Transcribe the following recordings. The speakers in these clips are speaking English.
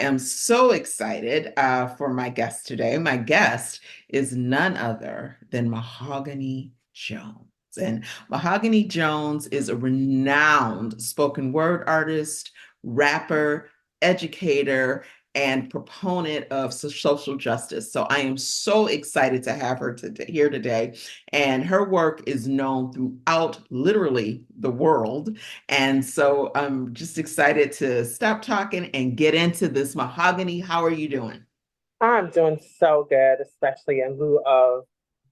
am so excited for my guest today. My guest is none other than Mahogany Jones. And Mahogany Jones is a renowned spoken word artist, rapper, educator, and proponent of social justice. So I am so excited to have her here today. And her work is known throughout literally the world. And so I'm just excited to stop talking and get into this. Mahogany, how are you doing? I'm doing so good, especially in lieu of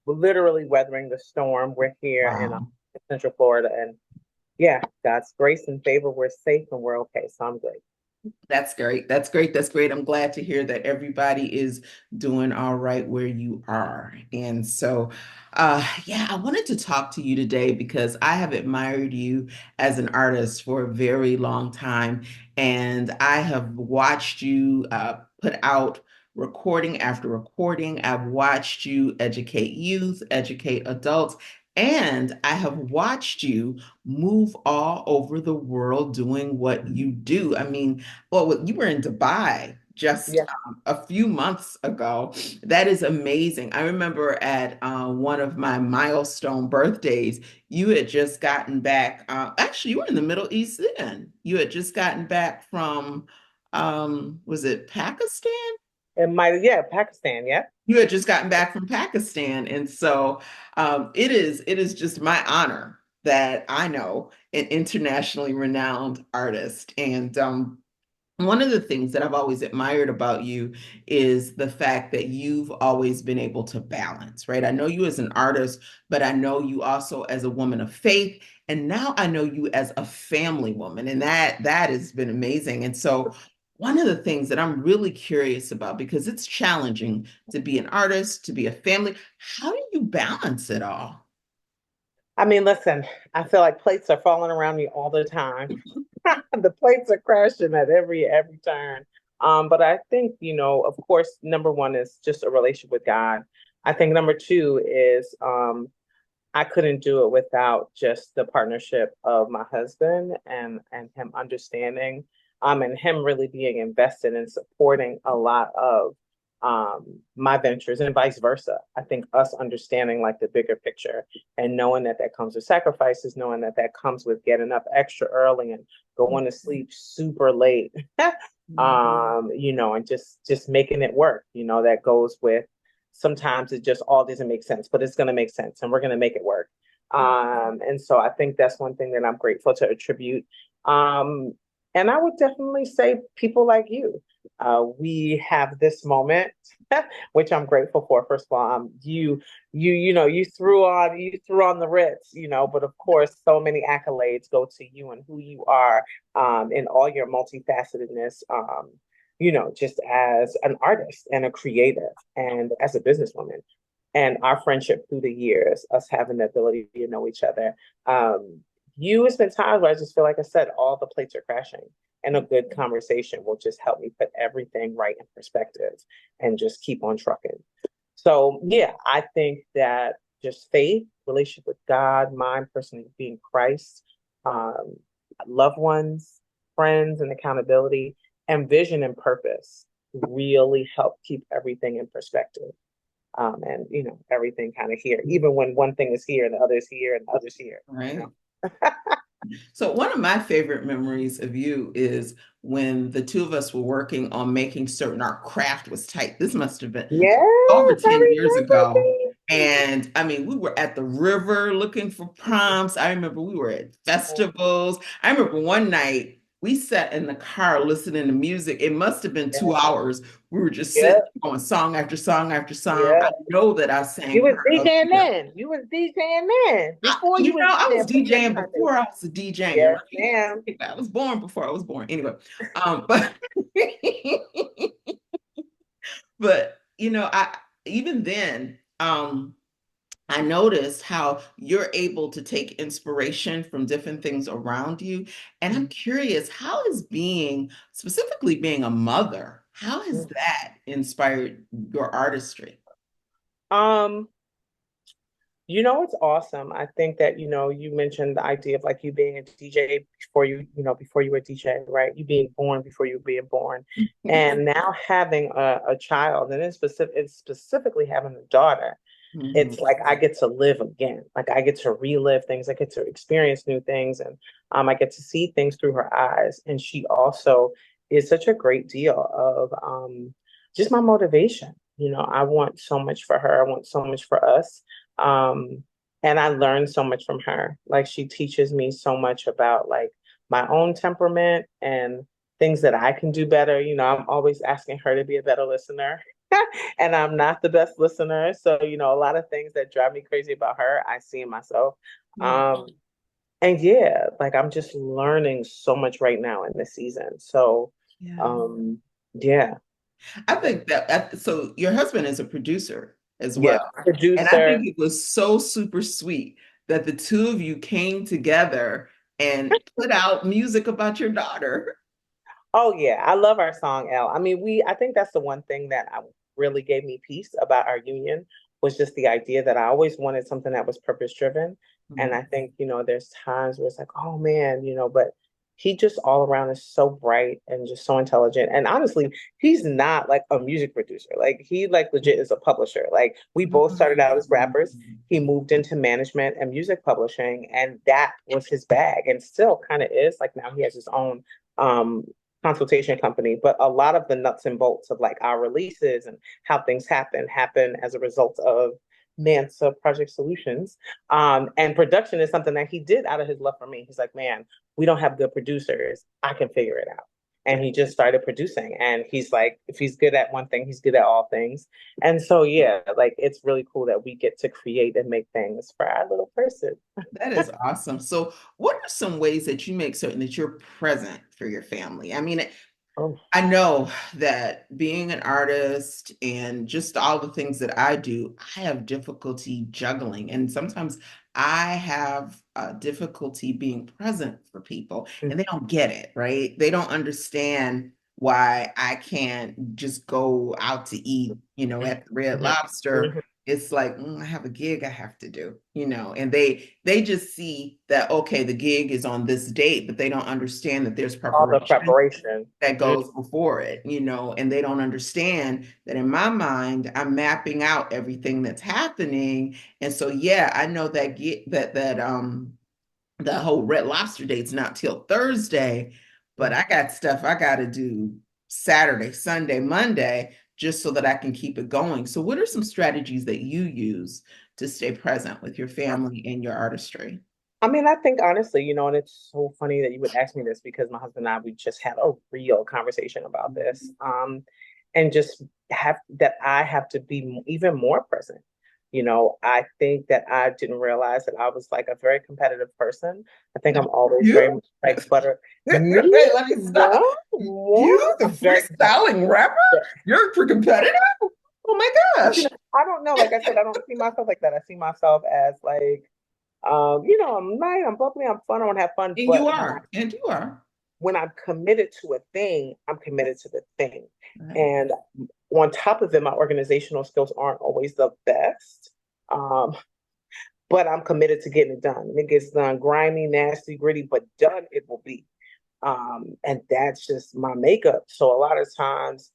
literally weathering the storm. We're here in Wow. Central Florida, and yeah, God's grace and favor, we're safe and we're okay. So I'm great. That's great. That's great. That's great. I'm glad to hear that everybody is doing all right where you are. And so, yeah, I wanted to talk to you today because I have admired you as an artist for a very long time. And I have watched you put out recording after recording. I've watched you educate youth, educate adults. And I have watched you move all over the world doing what you do. I mean, well, you were in Dubai just Yeah. a few months ago. That is amazing. I remember at one of my milestone birthdays, you had just gotten back. Actually, you were in the Middle East then. You had just gotten back from, was it Pakistan? Yeah, Pakistan, yeah. You had just gotten back from Pakistan, and so it is just my honor that I know an internationally renowned artist, and one of the things that I've always admired about you is the fact that you've always been able to balance, right? I know you as an artist, but I know you also as a woman of faith, and now I know you as a family woman, and that has been amazing. And so one of the things that I'm really curious about, because it's challenging to be an artist, to be a family, how do you balance it all? I mean, listen, I feel like plates are falling around me all the time. The plates are crashing at every turn. But I think, of course, number one is just a relationship with God. I think number two is I couldn't do it without just the partnership of my husband and him understanding, and him really being invested in supporting a lot of my ventures and vice versa. I think us understanding like the bigger picture and knowing that that comes with sacrifices, knowing that that comes with getting up extra early and going to sleep super late, and just making it work. That goes with sometimes it just all doesn't make sense, but it's going to make sense and we're going to make it work. And so I think that's one thing that I'm grateful to attribute. Um, and I would definitely say people like you. We have this moment, which I'm grateful for. First of all, you threw on the Ritz, but of course, so many accolades go to you and who you are, in all your multifacetedness. Just as an artist and a creative and as a businesswoman. And our friendship through the years, us having the ability to know each other. You has been times where I just feel like I said, all the plates are crashing. And a good conversation will just help me put everything right in perspective and just keep on trucking. So, yeah, I think that just faith, relationship with God, mine personally being Christ, um, loved ones, friends, and accountability, and vision and purpose really help keep everything in perspective. And everything kind of here, even when one thing is here and the other is here and the other's here. Right. So one of my favorite memories of you is when the two of us were working on making certain our craft was tight. This must have been over Yes, I 10 years remember ago. these. And I mean, we were at the river looking for prompts. I remember we were at festivals. I remember one night we sat in the car listening to music. It must have been Yeah, 2 hours. We were just sitting yeah, going song after song after song. yeah. I know that I You sang was part of, DJing then. You was DJing then. Before you was I was DJing for DJing Sunday. before I was a DJing, Yes, right? ma'am. I was born before I was born. Anyway, but but I even then, I noticed how you're able to take inspiration from different things around you. And I'm curious, how is specifically being a mother, how has that inspired your artistry? Um, It's awesome. I think that, you mentioned the idea of like you being a DJ before you were a DJ, right? You being born before you were being born. And now having a child, and it's specifically having a daughter, Mhm. it's like I get to live again. Like I get to relive things. I get to experience new things, and I get to see things through her eyes. And she also is such a great deal of just my motivation. I want so much for her. I want so much for us. Um, and I learned so much from her. Like she teaches me so much about like my own temperament and things that I can do better. I'm always asking her to be a better listener. And I'm not the best listener. So, a lot of things that drive me crazy about her, I see in myself. Yeah. Um, and yeah, like I'm just learning so much right now in this season. So, Yeah. um, yeah, I think so your husband is a producer as yeah, well. And I producer. think it was so super sweet that the two of you came together and put out music about your daughter. Oh yeah, I love our song L. I mean, I think that's the one thing that really gave me peace about our union was just the idea that I always wanted something that was purpose driven. And Mhm. I think, there's times where it's like, oh man, but he just all around is so bright and just so intelligent. And honestly, he's not like a music producer. Like he like legit is a publisher. Like we both started out as rappers. He moved into management and music publishing, and that was his bag and still kind of is. Like now he has his own um consultation company, but a lot of the nuts and bolts of like our releases and how things happen as a result of Mansa Project Solutions. And production is something that he did out of his love for me. He's like, man, we don't have good producers. I can figure it out. And he just started producing. And he's like, if he's good at one thing, he's good at all things. And so, yeah, like it's really cool that we get to create and make things for our little person. That is awesome. So, what are some ways that you make certain that you're present for your family? I mean, Oh, I know that being an artist and just all the things that I do, I have difficulty juggling. And sometimes I have difficulty being present for people and they don't get it, right? They don't understand why I can't just go out to eat, at the Red mhm, Lobster. mhm. It's like, I have a gig I have to do, and they just see that, okay, the gig is on this date, but they don't understand that there's All the preparation preparation. that Mhm. goes before it, and they don't understand that in my mind, I'm mapping out everything that's happening. And so, yeah, I know that the whole Red Lobster date's not till Thursday, but I got stuff I got to do Saturday, Sunday, Monday, just so that I can keep it going. So, what are some strategies that you use to stay present with your family and your artistry? I mean, I think honestly, and it's so funny that you would ask me this because my husband and I, we just had a real conversation about this. And just I have to be even more present. I think that I didn't realize that I was like a very competitive person. I think I'm always very You? much like butter. Me? Wait, let me stop. What? You, What? the I'm very competitive. freestyling rapper? You're for competitive? Oh my gosh. I don't know. Like I said, I don't see myself like that. I see myself as like, I'm nice, I'm bubbly, I'm fun, I want to have fun. And But you are. And you are. when I'm committed to a thing, I'm committed to the thing. Right. And on top of it, my organizational skills aren't always the best. Um, but I'm committed to getting it done. And it gets done grimy, nasty, gritty, but done it will be. And that's just my makeup. So a lot of times,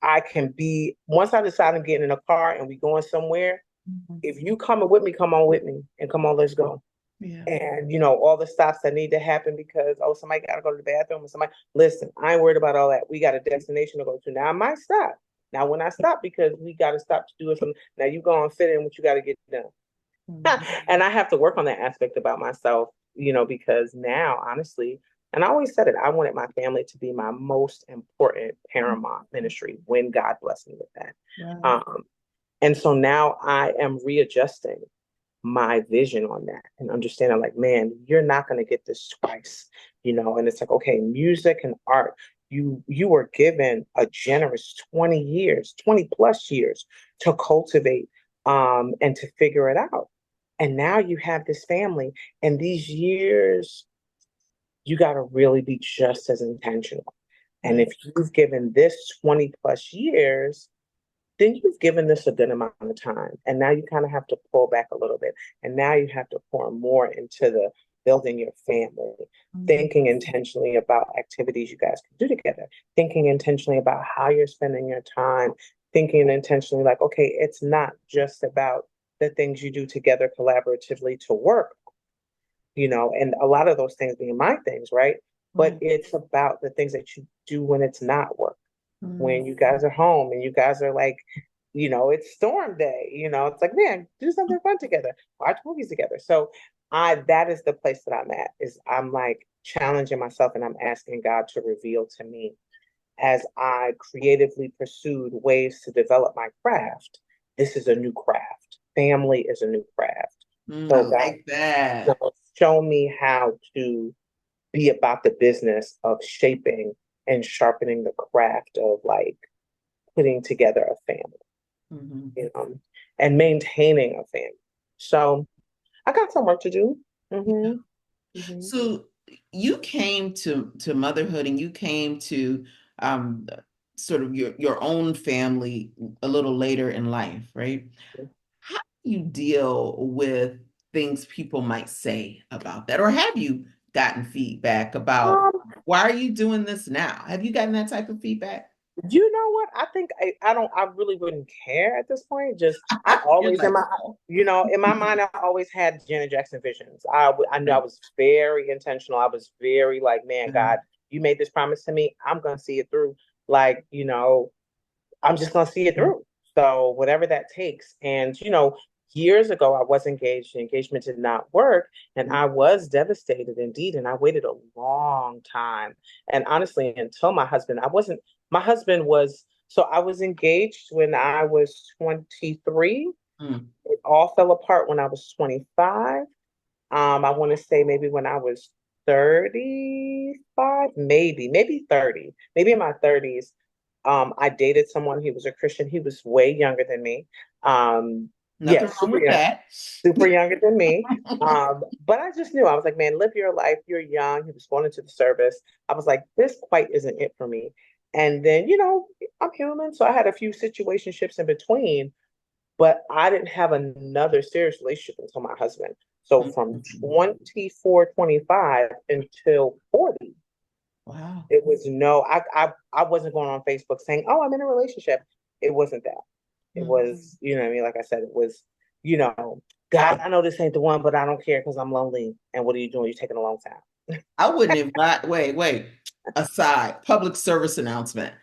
I can be once I decide I'm getting in a car and we going somewhere, Mhm. if you coming with me, come on with me and come on, let's go. Yeah. And all the stops that need to happen because somebody got to go to the bathroom or somebody listen, I ain't worried about all that. We got a destination to go to. Now I might stop. Now when I stop because we got to stop to do it from now you go and fit in what you got to get done. Mhm. And I have to work on that aspect about myself, because now honestly, and I always said it, I wanted my family to be my most important paramount ministry when God blessed me with that. Right. And so now I am readjusting my vision on that and understanding like, man, you're not going to get this twice, and it's like, okay, music and art, you were given a generous 20 years, 20 plus years to cultivate and to figure it out. And now you have this family and these years, you got to really be just as intentional. And Right. if you've given this 20 plus years, then you've given this a good amount of time. And now you kind of have to pull back a little bit. And now you have to pour more into the building your family, Mhm. thinking intentionally about activities you guys can do together, thinking intentionally about how you're spending your time, thinking intentionally like, okay, it's not just about the things you do together collaboratively to work, and a lot of those things being my things, right? But Right. it's about the things that you do when it's not work, Mhm. when you guys are home and you guys are like, it's storm day, it's like, man, do something fun together, watch movies together. So that is the place that I'm at, is I'm like challenging myself and I'm asking God to reveal to me as I creatively pursued ways to develop my craft. This is a new craft. Family is a new craft. I So God, like that. show me how to be about the business of shaping and sharpening the craft of like putting together a family, Mhm. you know, and maintaining a family. So I got some work to do. Yeah. Hmm. So you came to motherhood and you came to um, sort of your own family a little later in life, right? How do you deal with things people might say about that? Or have you gotten feedback about Um, why are you doing this now? Have you gotten that type of feedback? you know what? I think I don't, I really wouldn't care at this point. Just I You're always in like, my, oh. in my mind, I always had Janet Jackson visions. I knew I Right. was very intentional. I was very like, man, God, you made this promise to me. I'm gonna see it through. Like, I'm just gonna see it through. So whatever that takes. And years ago I was engaged. The engagement did not work, and I was devastated indeed. And I waited a long time. And honestly, until my husband, I wasn't. My husband was. So I was engaged when I was 23. Mm. It all fell apart when I was 25. I want to say maybe when I was 35, maybe 30, maybe in my 30s. I dated someone, he was a Christian. He was way younger than me. Nothing Yes, wrong with that. super younger than me. But I just knew, I was like, man, live your life. You're young. He was going into the service. I was like, this quite isn't it for me. And then, I'm human. So I had a few situationships in between, but I didn't have another serious relationship until my husband. So from Mhm. 24, 25 until 40, Wow. it was no, I wasn't going on Facebook saying, oh, I'm in a relationship. It wasn't that. It Mhm. was, what I mean? Like I said, it was, you know, God, I know this ain't the one, but I don't care because I'm lonely. And what are you doing? You're taking a long time. I wouldn't invite, wait, aside, public service announcement.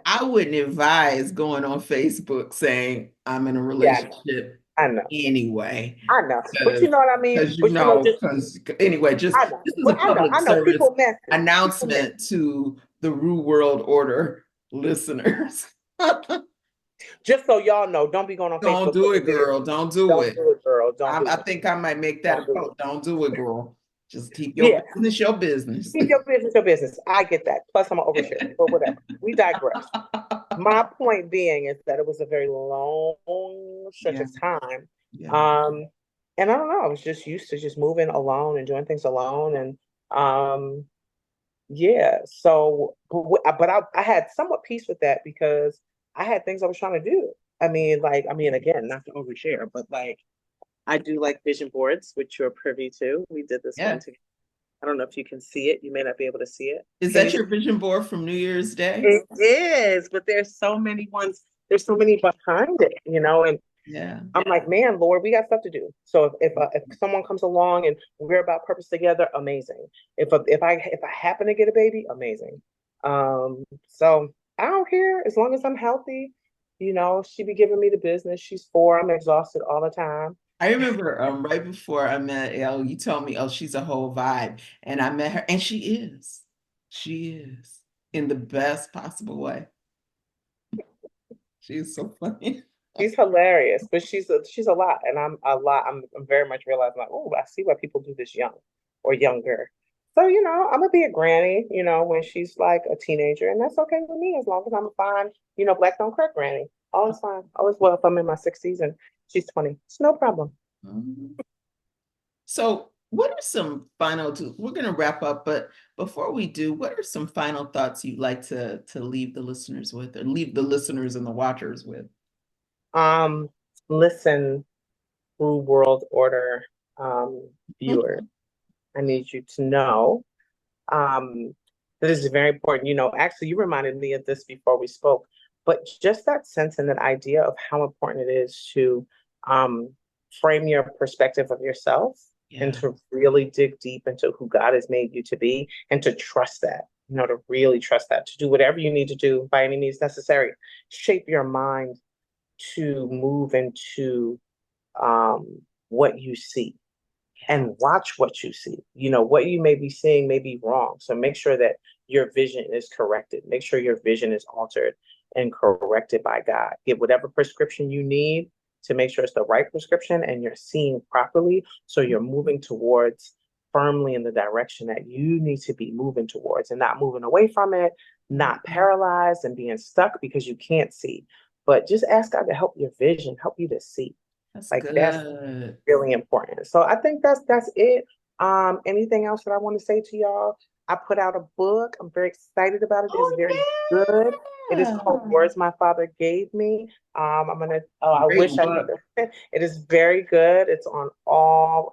I wouldn't advise going on Facebook saying I'm in a Yeah, relationship I know. anyway, I know. But you because know what I mean? But just because anyway, just I know. this is a But public I know. service People messy. People announcement messy. to the Rue World Order listeners. Just so y'all know, don't be going on Don't Facebook do looking it, weird. girl. Don't do Don't it. do it, girl. Don't do I it. think I might make that a Don't do quote. it. Don't do it, girl. Just keep your Yeah. business your business. Keep your business your business. I get that. Plus, I'm an overshare, but whatever. We digress. My point being is that it was a very long stretch Yeah, of time. yeah. Um, and I don't know, I was just used to just moving alone and doing things alone. And yeah, so, but I had somewhat peace with that because I had things I was trying to do. I mean, again, not to overshare, but like I do like vision boards, which you're privy to. We did this one Yeah. together. I don't know if you can see it. You may not be able to see it. Is Can that you? your vision board from New Year's Day? It is, but there's so many ones. There's so many behind it. And Yeah. I'm like, man, Lord, we got stuff to do. So if someone comes along and we're about purpose together, amazing. If I happen to get a baby, amazing. So I don't care as long as I'm healthy. She be giving me the business. She's 4. I'm exhausted all the time. I remember right before I met Elle, you told me, oh, she's a whole vibe. And I met her, and she is. She is in the best possible way. She is so funny. She's hilarious, but she's a lot, and I'm a lot. I'm very much realizing like, oh, I see why people do this young or younger. So I'm gonna be a granny, when she's like a teenager, and that's okay with me as long as I'm a fine, black don't crack granny. All is fine. All is well if I'm in my 60s and she's 20. It's no problem. Mhm. So, what are some final two? We're going to wrap up, but before we do, what are some final thoughts you'd like to leave the listeners with, or leave the listeners and the watchers with? Um, Listen, True World Order viewers, I need you to know um, that is very important. Actually, you reminded me of this before we spoke, but just that sense and that idea of how important it is to um, frame your perspective of yourself and Yeah, to really dig deep into who God has made you to be and to trust that, to really trust that, to do whatever you need to do by any means necessary. Shape your mind to move into what you see yeah, and watch what you see. What you may be seeing may be wrong. So make sure that your vision is corrected. Make sure your vision is altered and corrected by God. Get whatever prescription you need to make sure it's the right prescription and you're seeing properly. So you're moving towards firmly in the direction that you need to be moving towards and not moving away from it, not mhm. paralyzed and being stuck because you can't see. But just ask God to help your vision, help you to see. That's Like that's good. really important. So I think that's it. Anything else that I want to say to y'all? I put out a book. I'm very excited about it. It's very Oh good. It is yeah, called Words My Father Gave Me. I'm gonna. I great wish I book. could. It is very good. It's on all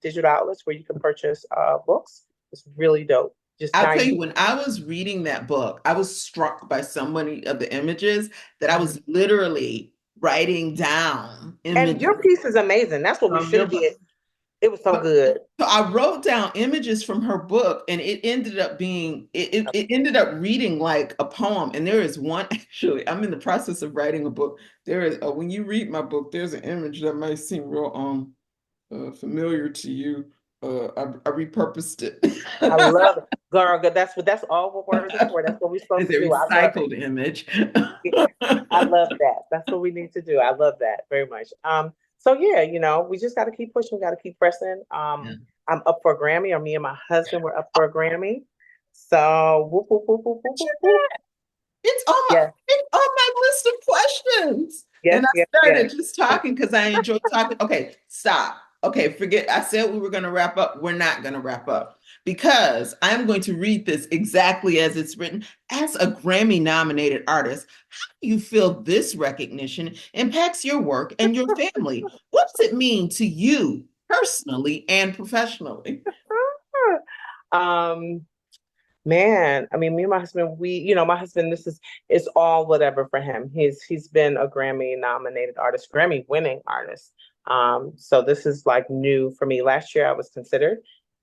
digital outlets where you can purchase books. It's really dope. Just I'll now tell you you, when I was reading that book, I was struck by so many of the images that I can. was literally writing down And images your piece is amazing. That's what we from should your have book. did. It was so good. So I wrote down images from her book, and it ended up being it ended up reading like a poem. And there is one actually. I'm in the process of writing a book. There is when you read my book, there's an image that might seem real familiar to you. I repurposed it. I love it. Girl, good. That's all what words are for. That's what we're supposed It's to a do. I love it. recycled image. Yeah, I love that. That's what we need to do. I love that very much. So yeah, we just gotta keep pushing, we gotta keep pressing. Yeah. I'm up for a Grammy, or me and my husband were up for a Grammy. So whoop, whoop, whoop, whoop, whoop, whoop, whoop. Yes, It's on my list of questions. yes, And yes, I yes. started just talking because I enjoy talking. Okay, stop. Okay, forget. I said we were going to wrap up. We're not going to wrap up because I'm going to read this exactly as it's written. As a Grammy nominated artist, how do you feel this recognition impacts your work and your family? What does it mean to you personally and professionally? Um, Man, I mean, me and my husband, my husband, this is all whatever for him. He's been a Grammy nominated artist, Grammy winning artist. So this is like new for me. Last year I was considered.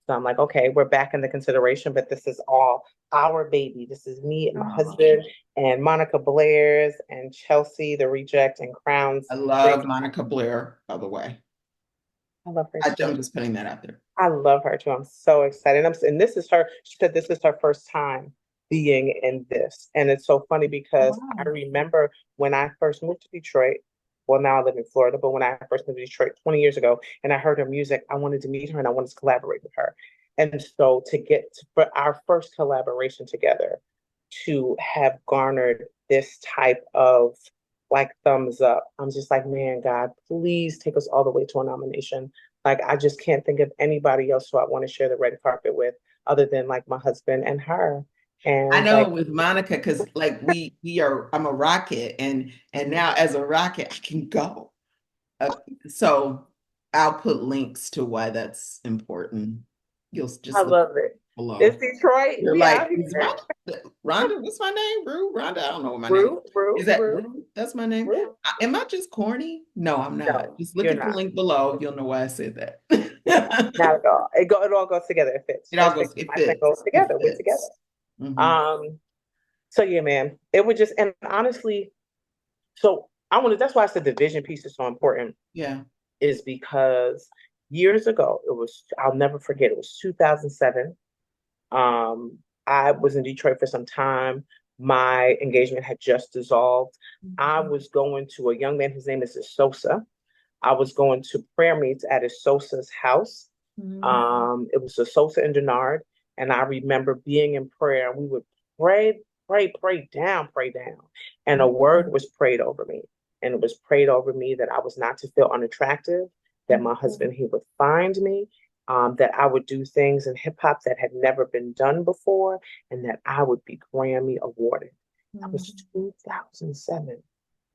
So I'm like, okay, we're back in the consideration, but this is all our baby. This is me and my Oh, husband and Monica Blair's and Chelsea, the Reject and Crowns. I Great. love Monica Blair, by the way. I love her I'm too. just putting that out there. I love her too. I'm so excited. And this is her, she said this is her first time being in this. And it's so funny because I Wow. remember when I first moved to Detroit. Well, now I live in Florida, but when I first moved to Detroit 20 years ago and I heard her music, I wanted to meet her and I wanted to collaborate with her. And so for our first collaboration together to have garnered this type of like thumbs up, I'm just like, man, God, please take us all the way to a nomination. Like I just can't think of anybody else who I want to share the red carpet with other than like my husband and her. I And know like, with Monica, because like we are, I'm a rocket, and now as a rocket, I can go. Uh, so I'll put links to why that's important. You'll I just look love it. It's below. Detroit. You're We out like, here. is Rhonda? What's my name? Rue? Rhonda? I don't know what my name is. Rue, Rue, Is that Rue, Rue? That's my name. Rue. Am I just corny? No, I'm not. No, Just look you're at the not. link below. You'll know why I said Yeah, that. not at all. It all goes together. It fits. It all First thing, goes, it my thing fits. goes It together. We're together. fits. Hmm. Um, so yeah, man, it would just, and honestly, so that's why I said the vision piece is so important, Yeah. is because years ago, I'll never forget, it was 2007. Um, I was in Detroit for some time. My engagement had just dissolved. I Mhm. was going to a young man, his name is Sosa. I was going to prayer meets at his Sosa's house. Mhm. It was a Sosa and Denard. And I remember being in prayer, and we would pray, pray down. And a word was prayed over me. And it was prayed over me that I was not to feel unattractive, that my husband, he would find me, that I would do things in hip hop that had never been done before, and that I would be Grammy awarded. That was Mhm. 2007.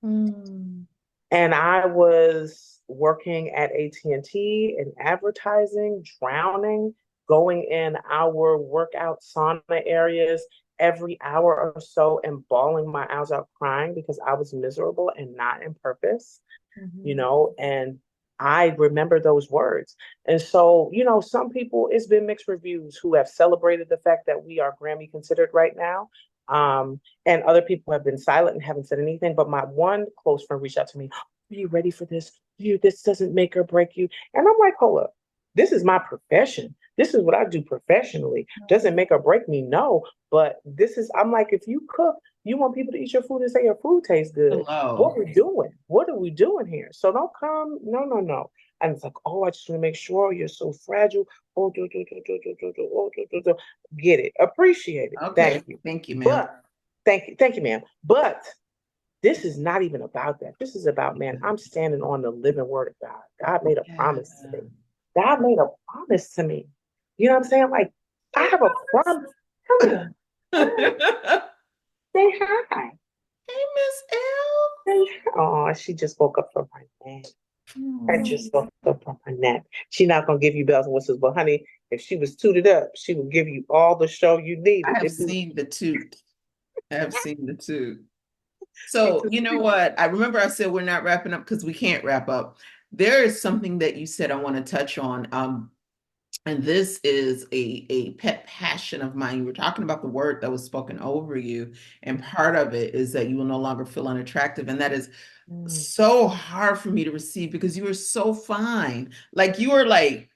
Mhm. And I was working at AT&T in advertising, drowning, going in our workout sauna areas every hour or so and bawling my eyes out crying because I was miserable and not in purpose, Mhm. and I remember those words. And so, some people, it's been mixed reviews who have celebrated the fact that we are Grammy considered right now. And other people have been silent and haven't said anything. But my one close friend reached out to me, are you ready for this? This doesn't make or break you. And I'm like, hold up. This is my profession. This is what I do professionally. Doesn't make or break me, no. But I'm like, if you cook, you want people to eat your food and say your food tastes good. What Hello. we doing? What are we doing here? So don't come. No, no, no. And it's like, oh, I just want to make sure you're so fragile. Oh, get it, appreciate it. Okay. Thank you. Thank you, ma'am. But thank you, ma'am. But this is not even about that. This is about, man, I'm standing on the living word of God. God made a Yeah. promise to me. God made a promise to me. You know what I'm saying? Like, I have a promise. Come here. Hey, Say hi. Miss L. Say hi. Oh, she just woke up from my nap. I Hmm. just woke up from my nap. She's not gonna give you bells and whistles, but honey, if she was tooted up, she would give you all the show you I needed. have It'd be seen the toot. I have seen the toot. she So, just you know what? I remember I said we're not wrapping up because we can't wrap up. There is something that you said I want to touch on. And this is a pet passion of mine. You were talking about the word that was spoken over you, and part of it is that you will no longer feel unattractive. And that is mm, so hard for me to receive because you are so fine. Like you are like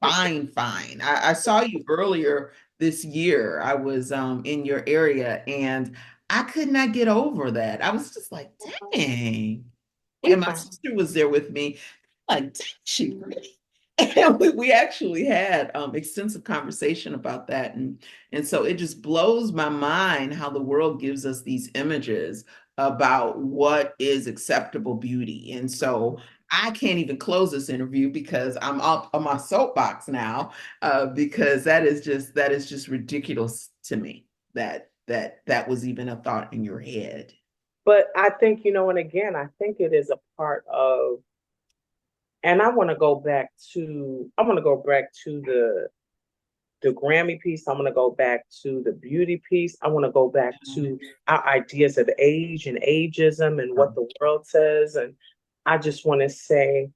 fine, fine. I saw you earlier this year. I was in your area and I could not get over that. I was just like, dang. we And my fine. sister was there with me. Like, dang, she really? And we actually had extensive conversation about that. And so it just blows my mind how the world gives us these images about what is acceptable beauty. And so I can't even close this interview because I'm up on my soapbox now, because that is just ridiculous to me that was even a thought in your head. But I think, and again, I think it is a part of, and I want to go back to the Grammy piece. I want to go back to the beauty piece. I want to go back to our ideas of age and ageism and what the world says. And I just want to say,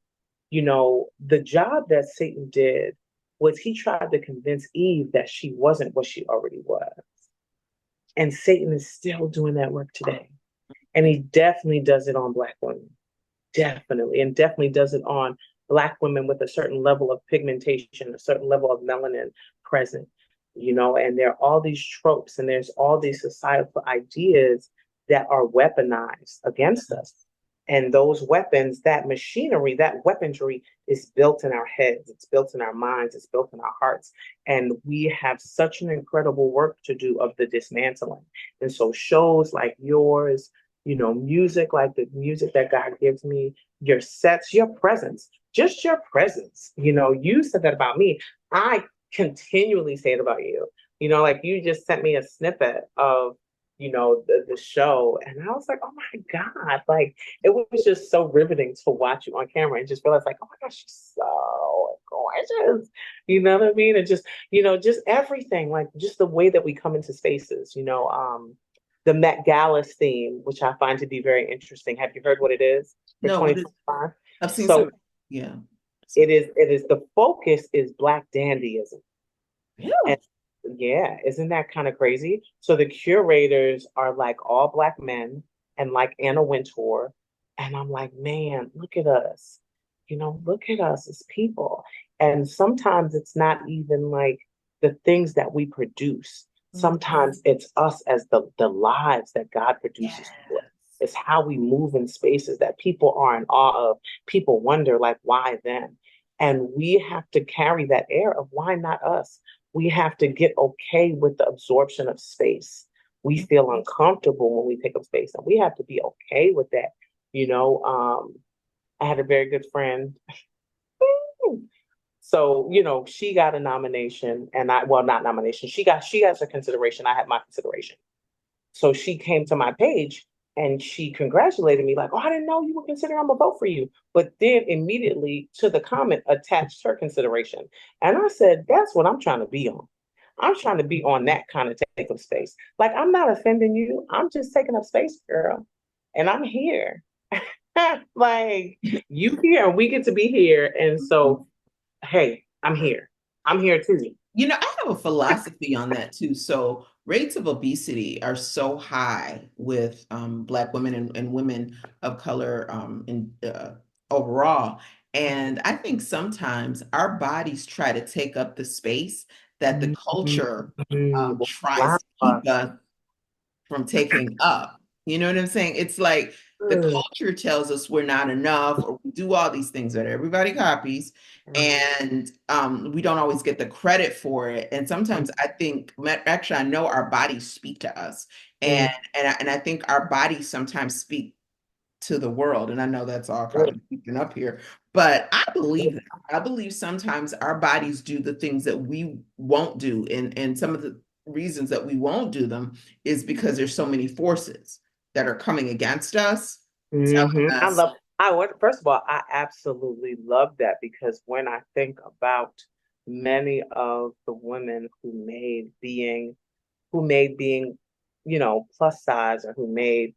the job that Satan did was he tried to convince Eve that she wasn't what she already was. And Satan is still doing that work today. And he definitely does it on Black women. Definitely. And definitely does it on Black women with a certain level of pigmentation, a certain level of melanin present, and there are all these tropes and there's all these societal ideas that are weaponized against us. And those weapons, that machinery, that weaponry is built in our heads, it's built in our minds, it's built in our hearts. And we have such an incredible work to do of the dismantling. And so shows like yours, music like the music that God gives me, your sets, your presence, just your presence. You said that about me. I continually say it about you. Like you just sent me a snippet of, the show, and I was like, oh my God, like it was just so riveting to watch you on camera and just realize, like, oh my gosh, she's so gorgeous. You know what I mean? And just everything, like just the way that we come into spaces, the Met Gala's theme, which I find to be very interesting. Have you heard what it is for No, what is 2025? I've seen So some, yeah. it is the focus is Black dandyism. And Really? yeah, isn't that kind of crazy? So the curators are like all Black men and like Anna Wintour. And I'm like, man, look at us. Look at us as people. And sometimes it's not even like the things that we produce. Mhm. Sometimes it's us as the lives that God produces to us. Yes. It's how we move in spaces that people are in awe of. People wonder, like, why them? And we have to carry that air of why not us? We have to get okay with the absorption of space. We feel uncomfortable when we take up space, and we have to be okay with that. I had a very good friend. So, she got a nomination and well, not nomination. She got her consideration. I had my consideration. So she came to my page And she congratulated me, like, oh, I didn't know you were considering I'm gonna vote for you. But then immediately to the comment attached her consideration. And I said, that's what I'm trying to be on. I'm trying to be on that kind of take up space. Like, I'm not offending you. I'm just taking up space, girl. And I'm here. Like, you here, and we get to be here. And so, hey, I'm here. I'm here too. You know, I have a philosophy on that too. So rates of obesity are so high with Black women and women of color overall. And I think sometimes our bodies try to take up the space that the culture Mhm. tries Wow. to keep us from taking up. You know what I'm saying? It's like the culture tells us we're not enough, or we do all these things that everybody copies, and we don't always get the credit for it. And sometimes I think, actually, I know our bodies speak to us, and I think our bodies sometimes speak to the world. And I know that's all kind of keeping up here, but I believe that. I believe sometimes our bodies do the things that we won't do. And some of the reasons that we won't do them is because there's so many forces that are coming against us, telling I us, love, first of all, I absolutely love that because when I think about many of the women who made being, plus size, or who made,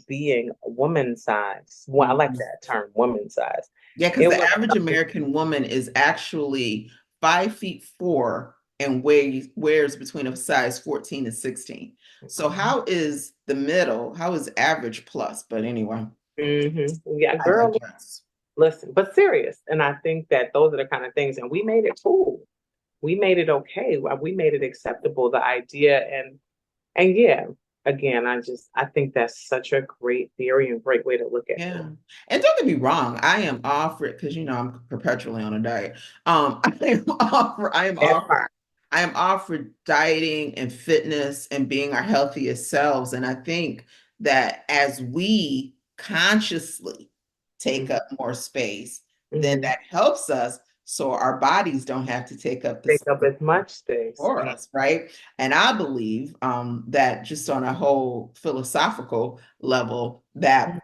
being woman size. Well, I like mhm. that term, woman size. Yeah, because It the was average something. American woman is actually 5'4" and wears between a size 14 and 16. So how is the middle? How is average plus? But anyway, Yeah, I girl, digress. listen, but serious. And I think that those are the kind of things, and we made it cool. We made it okay. We made it acceptable. The idea, and yeah, again, I think that's such a great theory and great way to look at Yeah. things. And don't get me wrong, I am all for it because you know I'm perpetually on a diet. That part. I am all for dieting and fitness and being our healthiest selves. And I think that as we consciously take up more space, then Mm-hmm. that helps us so our bodies don't have to take up the Take up space as much space. for us, right? And I believe that just on a whole philosophical level, that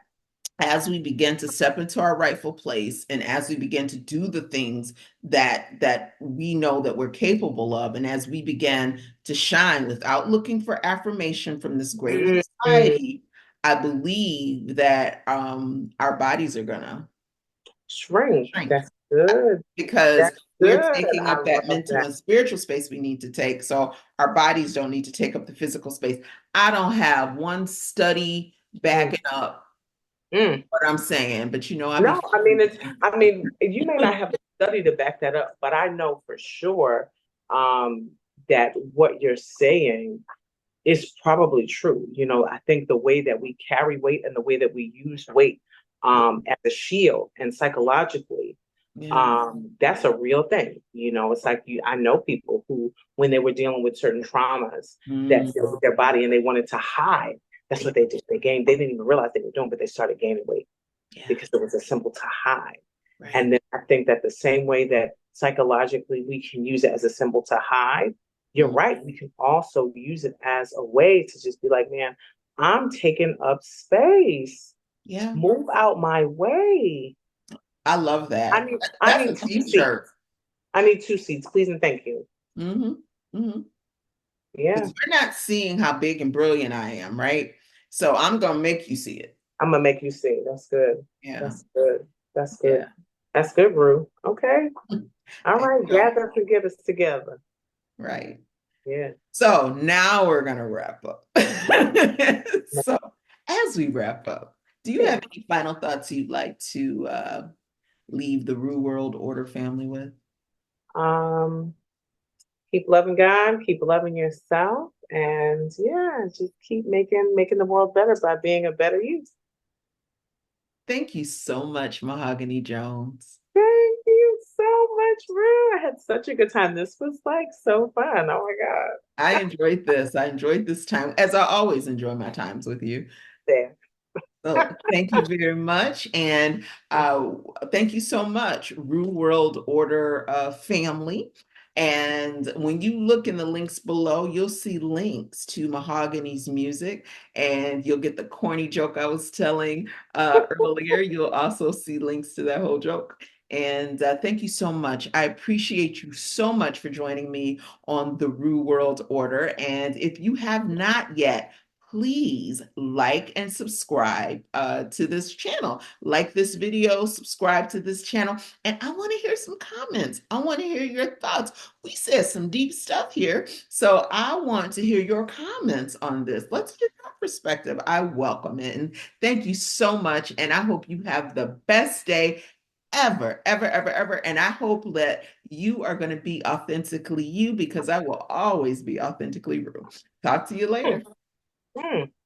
as we begin to step into our rightful place and as we begin to do the things that we know that we're capable of, and as we begin to shine without looking for affirmation from this great Mm-hmm. society, I believe that our bodies are gonna Shrink. shrink That's good. because That's we're good. taking I up that love mental that. and spiritual space we need to take, so our bodies don't need to take up the physical space. I don't have one study Mm. backing up Mm. what I'm saying, but you know, I be No, I mean it's. feeling I mean, you may not have a study to back that up, but I know for sure um, that what you're saying is probably true. I think the way that we carry weight and the way that we use weight as a shield and psychologically, yeah. that's a real thing. It's like I know people who, when they were dealing with certain traumas that Mm, dealt with their body and they wanted to hide, that's what they did. They gained, they didn't even realize they were doing, but they started gaining weight yeah, because it was a symbol to hide. right. And then I think that the same way that psychologically we can use it as a symbol to hide, you're Mm, right. We can also use it as a way to just be like, man, I'm taking up space. yeah, Move out my way. I love I that. need I That's a need two seats. t-shirt. I need two seats, please and thank you. Mm-hmm. Mm-hmm. Yeah. Because you're not seeing how big and brilliant I am, right? So I'm gonna make you see it. I'm gonna make you see. That's good. Yeah, That's good. That's good. yeah. That's good, Rue. Okay. All There right. you go. Gather to get us together. Right. Yeah. So now we're gonna wrap up. So as we wrap up, do you Yeah. have any final thoughts you'd like to leave the Rue World Order family with? Um, keep loving God, keep loving yourself, and yeah, just keep making the world better by being a better you. Thank you so much, Mahogany Jones. Thank you so much, Rue. I had such a good time. This was like so fun. Oh my I God. enjoyed this. I enjoyed this time, as I always enjoy my times with you. There. So thank you very much. And thank you so much, Rue World Order family. And when you look in the links below, you'll see links to Mahogany's music, and you'll get the corny joke I was telling earlier. You'll also see links to that whole joke. And thank you so much. I appreciate you so much for joining me on the Rue World Order. And if you have not yet, please like and subscribe to this channel. Like this video, subscribe to this channel. And I want to hear some comments. I want to hear your thoughts. We said some deep stuff here. So I want to hear your comments on this. Let's get your perspective. I welcome it. And thank you so much. And I hope you have the best day ever, ever, ever, ever. And I hope that you are going to be authentically you because I will always be authentically Rue. Talk to you later. Hmm.